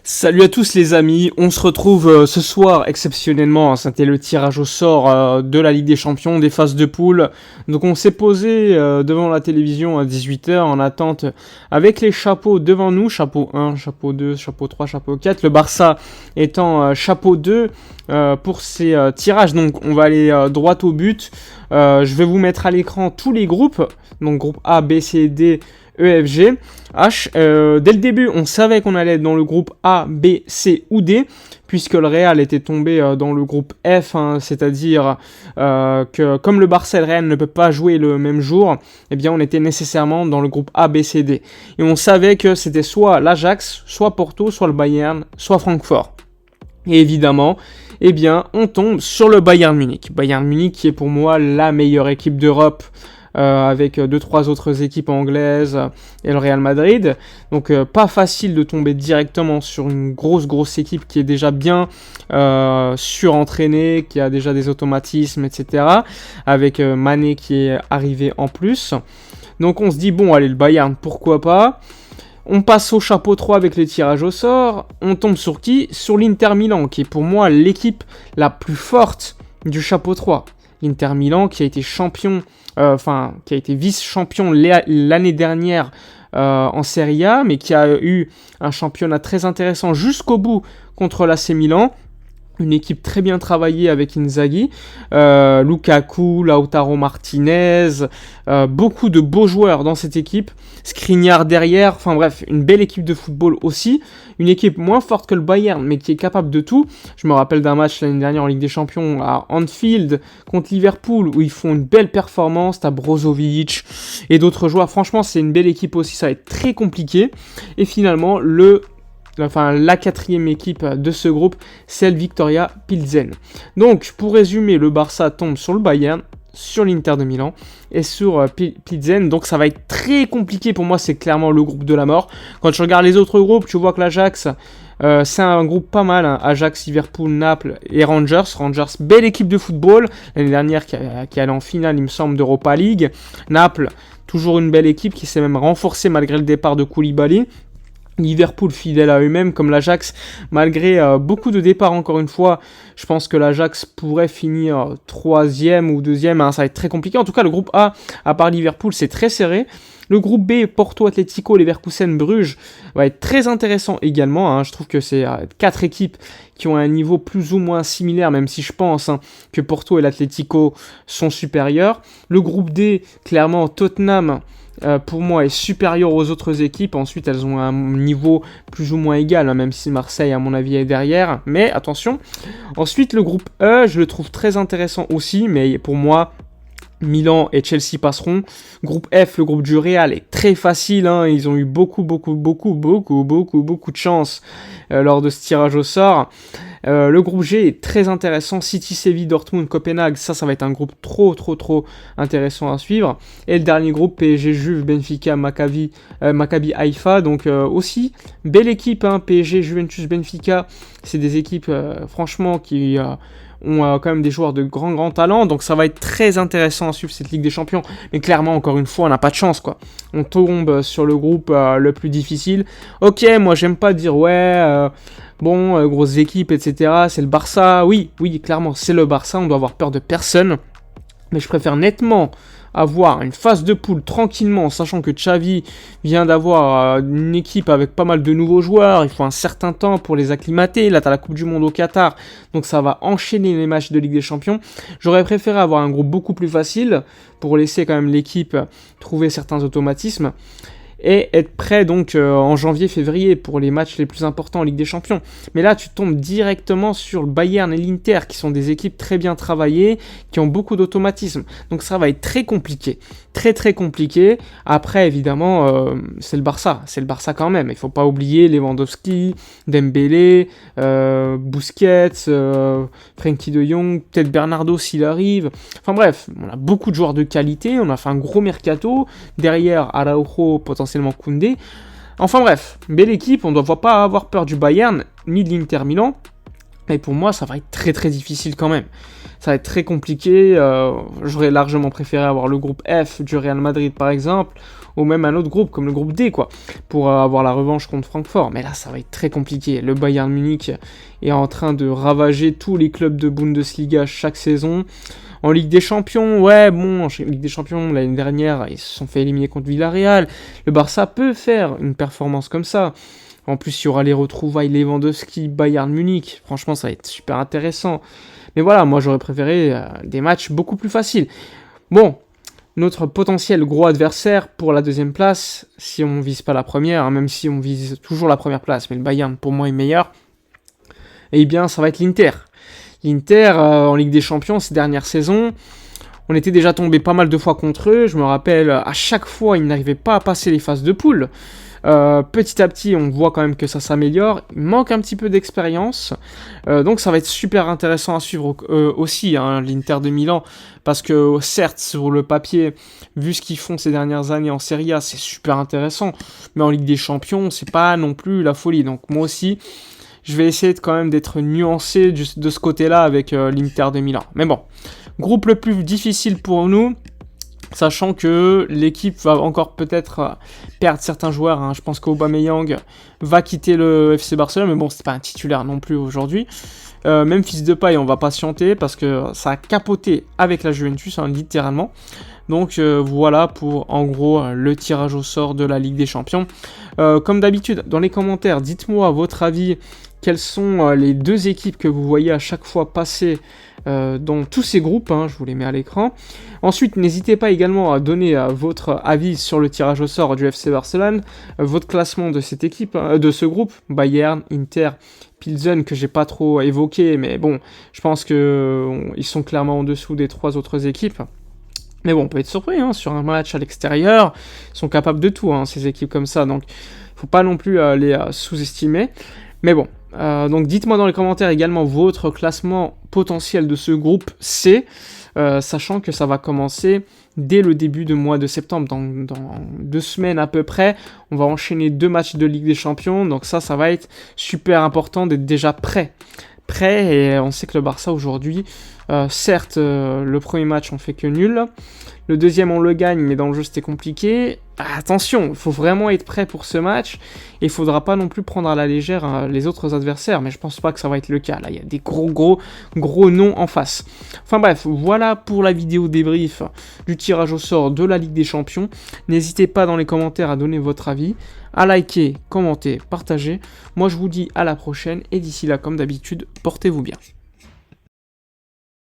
Salut à tous les amis, on se retrouve ce soir exceptionnellement, c'était le tirage au sort de la Ligue des Champions, des phases de poule. Donc on s'est posé devant la télévision à 18h en attente avec les chapeaux devant nous, chapeau 1, chapeau 2, chapeau 3, chapeau 4, le Barça étant chapeau 2 pour ces tirages. Donc on va aller droit au but, je vais vous mettre à l'écran tous les groupes, donc groupe A, B, C, D, E, F, G, H. Dès le début, on savait qu'on allait être dans le groupe A, B, C ou D, puisque le Real était tombé dans le groupe F, c'est-à-dire que comme le Barça et le Real ne peuvent pas jouer le même jour, eh bien on était nécessairement dans le groupe A, B, C, D. Et on savait que c'était soit l'Ajax, soit Porto, soit le Bayern, soit Francfort. Et évidemment, eh bien, on tombe sur le Bayern Munich. Bayern Munich qui est pour moi la meilleure équipe d'Europe, avec 2-3 autres équipes anglaises et le Real Madrid. Donc pas facile de tomber directement sur une grosse équipe qui est déjà bien surentraînée, qui a déjà des automatismes, etc. Avec Mané qui est arrivé en plus. Donc on se dit, bon, allez, le Bayern, pourquoi pas. On passe au chapeau 3 avec le tirage au sort. On tombe sur qui ? Sur l'Inter Milan, qui est pour moi l'équipe la plus forte du chapeau 3. L'Inter Milan qui a été champion, qui a été vice-champion l'année dernière en Serie A, mais qui a eu un championnat très intéressant jusqu'au bout contre l'AC Milan. Une équipe très bien travaillée avec Inzaghi, Lukaku, Lautaro Martinez, beaucoup de beaux joueurs dans cette équipe, Skriniar derrière, enfin bref, une belle équipe de football aussi, une équipe moins forte que le Bayern, mais qui est capable de tout. Je me rappelle d'un match l'année dernière en Ligue des Champions à Anfield contre Liverpool, où ils font une belle performance, t'as Brozovic et d'autres joueurs. Franchement, c'est une belle équipe aussi, ça va être très compliqué. Et finalement, la quatrième équipe de ce groupe, c'est le Viktoria Pilsen. Donc, pour résumer, le Barça tombe sur le Bayern, sur l'Inter de Milan et sur Pilsen. Donc, ça va être très compliqué. Pour moi, c'est clairement le groupe de la mort. Quand tu regardes les autres groupes, tu vois que l'Ajax, c'est un groupe pas mal. Ajax, Liverpool, Naples et Rangers. Rangers, belle équipe de football. L'année dernière, qui allait en finale, il me semble, d'Europa League. Naples, toujours une belle équipe qui s'est même renforcée malgré le départ de Koulibaly. Liverpool fidèle à eux-mêmes comme l'Ajax, malgré beaucoup de départs encore une fois, je pense que l'Ajax pourrait finir 3e ou 2e, ça va être très compliqué. En tout cas, le groupe A, à part Liverpool, c'est très serré. Le groupe B, Porto, Atlético, Leverkusen, Bruges, va être très intéressant également. Je trouve que c'est 4 équipes qui ont un niveau plus ou moins similaire, même si je pense que Porto et l'Atlético sont supérieurs. Le groupe D, clairement, Tottenham, pour moi, est supérieur aux autres équipes. Ensuite, elles ont un niveau plus ou moins égal, même si Marseille, à mon avis, est derrière. Mais attention. Ensuite, le groupe E, je le trouve très intéressant aussi, mais pour moi, Milan et Chelsea passeront. Groupe F, le groupe du Real, est très facile. Ils ont eu beaucoup de chance lors de ce tirage au sort. Le groupe G est très intéressant. City, Séville, Dortmund, Copenhague. Ça va être un groupe trop intéressant à suivre. Et le dernier groupe, PSG, Juve, Benfica, Maccabi Haïfa. Donc aussi, belle équipe. PSG, Juventus, Benfica. C'est des équipes, franchement, qui ont quand même des joueurs de grand talent, donc ça va être très intéressant à suivre cette Ligue des Champions, mais clairement, encore une fois, on n'a pas de chance, quoi. On tombe sur le groupe le plus difficile. Ok, moi j'aime pas dire, grosse équipe, etc., c'est le Barça, oui, clairement, c'est le Barça, on doit avoir peur de personne, mais je préfère nettement avoir une phase de poule tranquillement, sachant que Xavi vient d'avoir une équipe avec pas mal de nouveaux joueurs, il faut un certain temps pour les acclimater, là t'as la Coupe du Monde au Qatar, donc ça va enchaîner les matchs de Ligue des Champions. J'aurais préféré avoir un groupe beaucoup plus facile, pour laisser quand même l'équipe trouver certains automatismes, et être prêt donc en janvier-février pour les matchs les plus importants en Ligue des Champions. Mais là, tu tombes directement sur le Bayern et l'Inter, qui sont des équipes très bien travaillées, qui ont beaucoup d'automatisme. Donc ça va être très compliqué. Très compliqué. Après, évidemment, c'est le Barça quand même. Il ne faut pas oublier Lewandowski, Dembélé, Busquets, Frenkie de Jong, peut-être Bernardo s'il arrive. Enfin bref, on a beaucoup de joueurs de qualité. On a fait un gros mercato. Derrière, Araujo, potentiellement Koundé. Enfin bref, belle équipe, on ne doit pas avoir peur du Bayern, ni de l'Inter Milan. Et pour moi, ça va être très difficile quand même. Ça va être très compliqué. J'aurais largement préféré avoir le groupe F du Real Madrid par exemple, ou même un autre groupe comme le groupe D quoi, pour avoir la revanche contre Francfort. Mais là ça va être très compliqué. Le Bayern Munich est en train de ravager tous les clubs de Bundesliga chaque saison. En Ligue des Champions, ouais bon, en Ligue des Champions l'année dernière ils se sont fait éliminer contre Villarreal. Le Barça peut faire une performance comme ça. En plus, il y aura les retrouvailles Lewandowski, Bayern Munich. Franchement, ça va être super intéressant. Mais voilà, moi, j'aurais préféré des matchs beaucoup plus faciles. Bon, notre potentiel gros adversaire pour la deuxième place, si on vise pas la première, hein, même si on vise toujours la première place, mais le Bayern, pour moi, est meilleur, eh bien, ça va être l'Inter. L'Inter, en Ligue des Champions, ces dernières saisons, on était déjà tombé pas mal de fois contre eux. Je me rappelle, à chaque fois, ils n'arrivaient pas à passer les phases de poule. Petit à petit, on voit quand même que ça s'améliore. Il manque un petit peu d'expérience. Donc ça va être super intéressant à suivre aussi, hein, l'Inter de Milan. Parce que certes, sur le papier, vu ce qu'ils font ces dernières années en Serie A, c'est super intéressant. Mais en Ligue des Champions, c'est pas non plus la folie. Donc moi aussi, je vais essayer quand même d'être nuancé de ce côté-là avec l'Inter de Milan. Mais bon, groupe le plus difficile pour nous. Sachant que l'équipe va encore peut-être perdre certains joueurs. Hein. Je pense qu'Aubameyang va quitter le FC Barcelone. Mais bon, c'est pas un titulaire non plus aujourd'hui. Même Fils de Paille, on va patienter parce que ça a capoté avec la Juventus, hein, littéralement. Donc voilà pour en gros le tirage au sort de la Ligue des Champions. Comme d'habitude, dans les commentaires, dites-moi à votre avis quelles sont les deux équipes que vous voyez à chaque fois passer dans tous ces groupes, hein, je vous les mets à l'écran. Ensuite, n'hésitez pas également à donner votre avis sur le tirage au sort du FC Barcelone, votre classement de cette équipe, de ce groupe, Bayern, Inter, Pilsen, que j'ai pas trop évoqué, mais bon, je pense que ils sont clairement en dessous des trois autres équipes. Mais bon, on peut être surpris, hein, sur un match à l'extérieur, ils sont capables de tout, hein, ces équipes comme ça, donc faut pas non plus les sous-estimer. Mais bon, donc dites-moi dans les commentaires également votre classement potentiel de ce groupe C, sachant que ça va commencer dès le début de mois de septembre, dans 2 semaines à peu près. On va enchaîner 2 matchs de Ligue des Champions, donc ça va être super important d'être déjà prêt, et on sait que le Barça aujourd'hui, certes le premier match on fait que nul, le deuxième on le gagne mais dans le jeu c'était compliqué. Attention, il faut vraiment être prêt pour ce match et il faudra pas non plus prendre à la légère les autres adversaires, mais je pense pas que ça va être le cas. Là il y a des gros noms en face. Enfin bref, voilà pour la vidéo débrief du tirage au sort de la Ligue des Champions. N'hésitez pas dans les commentaires à donner votre avis, à liker, commenter, partager. Moi je vous dis à la prochaine et d'ici là comme d'habitude, portez-vous bien.